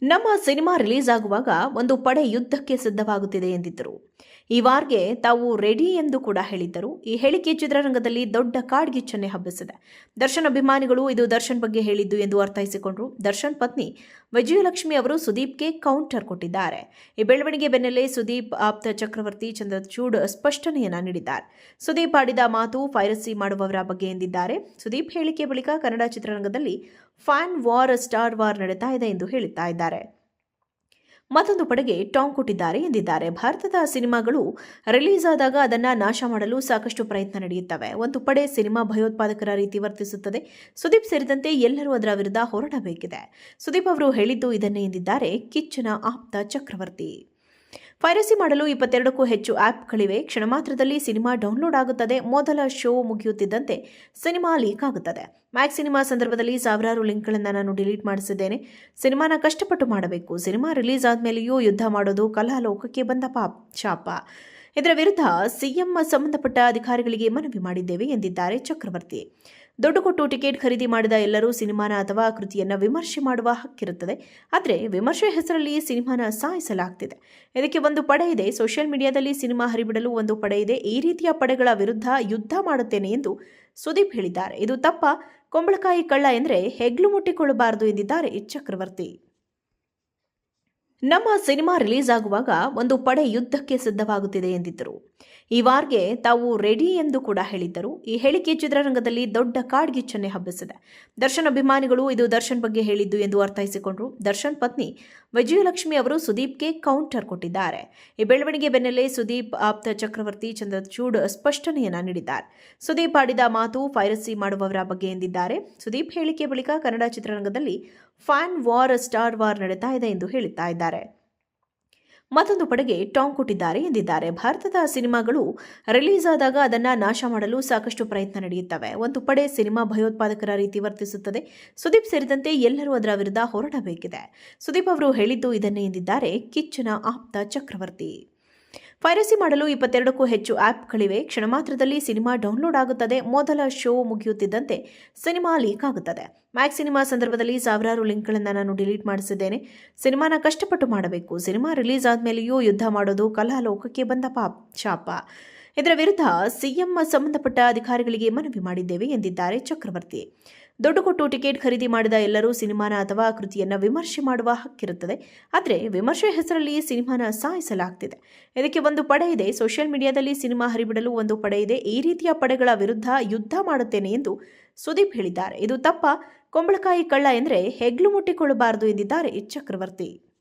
ನಮ್ಮ cinema release ಆಗುವಾಗ ಒಂದು ಪಡೆ ಯುದ್ಧಕ್ಕೆ ಸಿದ್ಧವಾಗುತ್ತಿದೆ ಎಂದಿದ್ದರು. ಈ ವಾರ್ಗೆ ತಾವು ರೆಡಿ ಎಂದು ಕೂಡ ಹೇಳಿದ್ದರು. ಈ ಹೇಳಿಕೆ ಚಿತ್ರರಂಗದಲ್ಲಿ ದೊಡ್ಡ ಕಾಡ್ಗಿಚ್ಚನ್ನೇ ಹಬ್ಬಿಸಿದೆ. ದರ್ಶನ್ ಅಭಿಮಾನಿಗಳು ಇದು ದರ್ಶನ್ ಬಗ್ಗೆ ಹೇಳಿದ್ದು ಎಂದು ಅರ್ಥೈಸಿಕೊಂಡರು. ದರ್ಶನ್ ಪತ್ನಿ ವಿಜಯಲಕ್ಷ್ಮಿ ಅವರು ಸುದೀಪ್ಗೆ ಕೌಂಟರ್ ಕೊಟ್ಟಿದ್ದಾರೆ. ಈ ಬೆಳವಣಿಗೆ ಬೆನ್ನಲ್ಲೇ ಸುದೀಪ್ ಆಪ್ತ ಚಕ್ರವರ್ತಿ ಚಂದ್ರಚೂಡ್ ಸ್ಪಷ್ಟನೆಯನ್ನ ನೀಡಿದ್ದಾರೆ. ಸುದೀಪ್ ಆಡಿದ ಮಾತು ಪೈರಸಿ ಮಾಡುವವರ ಬಗ್ಗೆ ಎಂದಿದ್ದಾರೆ. ಸುದೀಪ್ ಹೇಳಿಕೆ ಬಳಿಕ ಕನ್ನಡ ಚಿತ್ರರಂಗದಲ್ಲಿ ಫ್ಯಾನ್ ವಾರ್, ಸ್ಟಾರ್ ವಾರ್ ನಡೀತಾ ಇದೆ ಎಂದು ಹೇಳುತ್ತಾ ಇದ್ದಾರೆ. ಮತ್ತೊಂದು ಪಡೆಗೆ ಟಾಂಗ್ ಕೊಟ್ಟಿದ್ದಾರೆ ಎಂದಿದ್ದಾರೆ. ಭಾರತದ ಸಿನಿಮಾಗಳು ರಿಲೀಸ್ ಆದಾಗ ಅದನ್ನು ನಾಶ ಮಾಡಲು ಸಾಕಷ್ಟು ಪ್ರಯತ್ನ ನಡೆಯುತ್ತವೆ. ಒಂದು ಪಡೆ ಸಿನಿಮಾ ಭಯೋತ್ಪಾದಕರ ರೀತಿ ವರ್ತಿಸುತ್ತದೆ. ಸುದೀಪ್ ಸೇರಿದಂತೆ ಎಲ್ಲರೂ ಅದರ ವಿರುದ್ಧ ಹೋರಾಡಬೇಕಿದೆ. ಸುದೀಪ್ ಅವರು ಹೇಳಿದ್ದು ಇದನ್ನೇ ಎಂದಿದ್ದಾರೆ ಕಿಚ್ಚನ ಆಪ್ತ ಚಕ್ರವರ್ತಿ. ಪೈರಸಿ ಮಾಡಲು 22ಕ್ಕೂ ಹೆಚ್ಚು ಆ್ಯಪ್ಗಳಿವೆ. ಕ್ಷಣ ಮಾತ್ರದಲ್ಲಿ ಸಿನಿಮಾ ಡೌನ್ಲೋಡ್ ಆಗುತ್ತದೆ. ಮೊದಲ ಶೋ ಮುಗಿಯುತ್ತಿದ್ದಂತೆ ಸಿನಿಮಾ ಲೀಕ್ ಆಗುತ್ತದೆ. ಮ್ಯಾಕ್ಸ್ ಸಿನಿಮಾ ಸಂದರ್ಭದಲ್ಲಿ ಸಾವಿರಾರು ಲಿಂಕ್ಗಳನ್ನು ನಾನು ಡಿಲೀಟ್ ಮಾಡಿಸಿದ್ದೇನೆ. ಸಿನಿಮಾನ ಕಷ್ಟಪಟ್ಟು ಮಾಡಬೇಕು. ಸಿನಿಮಾ ರಿಲೀಸ್ ಆದಮೇಲೆಯೂ ಯುದ್ಧ ಮಾಡೋದು ಕಲಾಲೋಕಕ್ಕೆ ಬಂದ ಶಾಪ. ಇದರ ವಿರುದ್ಧ ಸಿಎಂ ಸಂಬಂಧಪಟ್ಟ ಅಧಿಕಾರಿಗಳಿಗೆ ಮನವಿ ಮಾಡಿದ್ದೇವೆ ಎಂದಿದ್ದಾರೆ ಚಕ್ರವರ್ತಿ. ದುಡ್ಡು ಕೊಟ್ಟು ಟಿಕೆಟ್ ಖರೀದಿ ಮಾಡಿದ ಎಲ್ಲರೂ ಸಿನಿಮಾನ ಅಥವಾ ಕೃತಿಯನ್ನು ವಿಮರ್ಶೆ ಮಾಡುವ ಹಕ್ಕಿರುತ್ತದೆ. ಆದರೆ ವಿಮರ್ಶೆ ಹೆಸರಲ್ಲಿ ಸಿನಿಮಾನ ಸಾಯಿಸಲಾಗ್ತಿದೆ. ಇದಕ್ಕೆ ಒಂದು ಪಡೆ ಇದೆ. ಸೋಷಿಯಲ್ ಮೀಡಿಯಾದಲ್ಲಿ ಸಿನಿಮಾ ಹರಿಬಿಡಲು ಒಂದು ಪಡೆ ಇದೆ. ಈ ರೀತಿಯ ಪಡೆಗಳ ವಿರುದ್ಧ ಯುದ್ಧ ಮಾಡುತ್ತೇನೆ ಎಂದು ಸುದೀಪ್ ಹೇಳಿದ್ದಾರೆ. ಇದು ತಪ್ಪ. ಕುಂಬಳಕಾಯಿ ಕಳ್ಳ ಎಂದರೆ ಹೆಗ್ಲು ಮುಟ್ಟಿಕೊಳ್ಳಬಾರದು ಎಂದಿದ್ದಾರೆ ಚಕ್ರವರ್ತಿ. ನಮ್ಮ ಸಿನಿಮಾ ರಿಲೀಸ್ ಆಗುವಾಗ ಒಂದು ಪಡೆ ಯುದ್ಧಕ್ಕೆ ಸಿದ್ಧವಾಗುತ್ತಿದೆ ಎಂದಿದ್ದರು. ಈ ವಾರ್ಗೆ ತಾವು ರೆಡಿ ಎಂದು ಕೂಡ ಹೇಳಿದ್ದರು. ಈ ಹೇಳಿಕೆ ಚಿತ್ರರಂಗದಲ್ಲಿ ದೊಡ್ಡ ಕಾಡ್ಗಿಚ್ಚನ್ನೇ ಹಬ್ಬಿಸಿದೆ. ದರ್ಶನ್ ಅಭಿಮಾನಿಗಳು ಇದು ದರ್ಶನ್ ಬಗ್ಗೆ ಹೇಳಿದ್ದು ಎಂದು ಅರ್ಥೈಸಿಕೊಂಡರು. ದರ್ಶನ್ ಪತ್ನಿ ವಿಜಯಲಕ್ಷ್ಮಿ ಅವರು ಸುದೀಪ್ಗೆ ಕೌಂಟರ್ ಕೊಟ್ಟಿದ್ದಾರೆ. ಈ ಬೆಳವಣಿಗೆ ಬೆನ್ನಲ್ಲೇ ಸುದೀಪ್ ಆಪ್ತ ಚಕ್ರವರ್ತಿ ಚಂದ್ರಚೂಡ್ ಸ್ಪಷ್ಟನೆಯನ್ನ ನೀಡಿದ್ದಾರೆ. ಸುದೀಪ್ ಆಡಿದ ಮಾತು ಪೈರಸಿ ಮಾಡುವವರ ಬಗ್ಗೆ ಎಂದಿದ್ದಾರೆ. ಸುದೀಪ್ ಹೇಳಿಕೆ ಬಳಿಕ ಕನ್ನಡ ಚಿತ್ರರಂಗದಲ್ಲಿ ಫ್ಯಾನ್ ವಾರ್, ಸ್ಟಾರ್ ವಾರ್ ನಡೀತಾ ಇದೆ ಎಂದು ಹೇಳುತ್ತಾ ಇದ್ದಾರೆ. ಮತ್ತೊಂದು ಪಡೆಗೆ ಟಾಂಗ್ ಕೊಟ್ಟಿದ್ದಾರೆ ಎಂದಿದ್ದಾರೆ. ಭಾರತದ ಸಿನಿಮಾಗಳು ರಿಲೀಸ್ ಆದಾಗ ಅದನ್ನು ನಾಶ ಮಾಡಲು ಸಾಕಷ್ಟು ಪ್ರಯತ್ನ ನಡೆಯುತ್ತವೆ. ಒಂದು ಪಡೆ ಸಿನಿಮಾ ಭಯೋತ್ಪಾದಕರ ರೀತಿ ವರ್ತಿಸುತ್ತದೆ. ಸುದೀಪ್ ಸೇರಿದಂತೆ ಎಲ್ಲರೂ ಅದರ ವಿರುದ್ಧ ಹೋರಾಡಬೇಕಿದೆ. ಸುದೀಪ್ ಅವರು ಹೇಳಿದ್ದು ಇದನ್ನೇ ಎಂದಿದ್ದಾರೆ ಕಿಚ್ಚನ ಆಪ್ತ ಚಕ್ರವರ್ತಿ. ಪೈರಸಿ ಮಾಡಲು 22ಕ್ಕೂ ಹೆಚ್ಚು ಆ್ಯಪ್ಗಳಿವೆ. ಕ್ಷಣ ಮಾತ್ರದಲ್ಲಿ ಸಿನಿಮಾ ಡೌನ್ಲೋಡ್ ಆಗುತ್ತದೆ. ಮೊದಲ ಶೋ ಮುಗಿಯುತ್ತಿದ್ದಂತೆ ಸಿನಿಮಾ ಲೀಕ್ ಆಗುತ್ತದೆ. ಮ್ಯಾಕ್ಸ್ ಸಿನಿಮಾ ಸಂದರ್ಭದಲ್ಲಿ ಸಾವಿರಾರು ಲಿಂಕ್ಗಳನ್ನು ನಾನು ಡಿಲೀಟ್ ಮಾಡಿಸಿದ್ದೇನೆ. ಸಿನಿಮಾನ ಕಷ್ಟಪಟ್ಟು ಮಾಡಬೇಕು. ಸಿನಿಮಾ ರಿಲೀಸ್ ಆದಮೇಲೆಯೂ ಯುದ್ಧ ಮಾಡೋದು ಕಲಾಲೋಕಕ್ಕೆ ಬಂದ ಶಾಪ. ಇದರ ವಿರುದ್ಧ ಸಿಎಂ ಸಂಬಂಧಪಟ್ಟ ಅಧಿಕಾರಿಗಳಿಗೆ ಮನವಿ ಮಾಡಿದ್ದೇವೆ ಎಂದಿದ್ದಾರೆ ಚಕ್ರವರ್ತಿ. ದುಡ್ಡು ಕೊಟ್ಟು ಟಿಕೆಟ್ ಖರೀದಿ ಮಾಡಿದ ಎಲ್ಲರೂ ಸಿನಿಮಾನ ಅಥವಾ ಕೃತಿಯನ್ನು ವಿಮರ್ಶೆ ಮಾಡುವ ಹಕ್ಕಿರುತ್ತದೆ. ಆದರೆ ವಿಮರ್ಶೆ ಹೆಸರಲ್ಲಿ ಸಿನಿಮಾನ ಸಾಯಿಸಲಾಗ್ತಿದೆ. ಇದಕ್ಕೆ ಒಂದು ಪಡೆ ಇದೆ. ಸೋಷಿಯಲ್ ಮೀಡಿಯಾದಲ್ಲಿ ಸಿನಿಮಾ ಹರಿಬಿಡಲು ಒಂದು ಪಡೆ ಇದೆ. ಈ ರೀತಿಯ ಪಡೆಗಳ ವಿರುದ್ಧ ಯುದ್ಧ ಮಾಡುತ್ತೇನೆ ಎಂದು ಸುದೀಪ್ ಹೇಳಿದ್ದಾರೆ. ಇದು ತಪ್ಪ. ಕುಂಬಳಕಾಯಿ ಕಳ್ಳ ಎಂದರೆ ಹೆಗ್ಲು ಮುಟ್ಟಿಕೊಳ್ಳಬಾರದು ಎಂದಿದ್ದಾರೆ ಚಕ್ರವರ್ತಿ.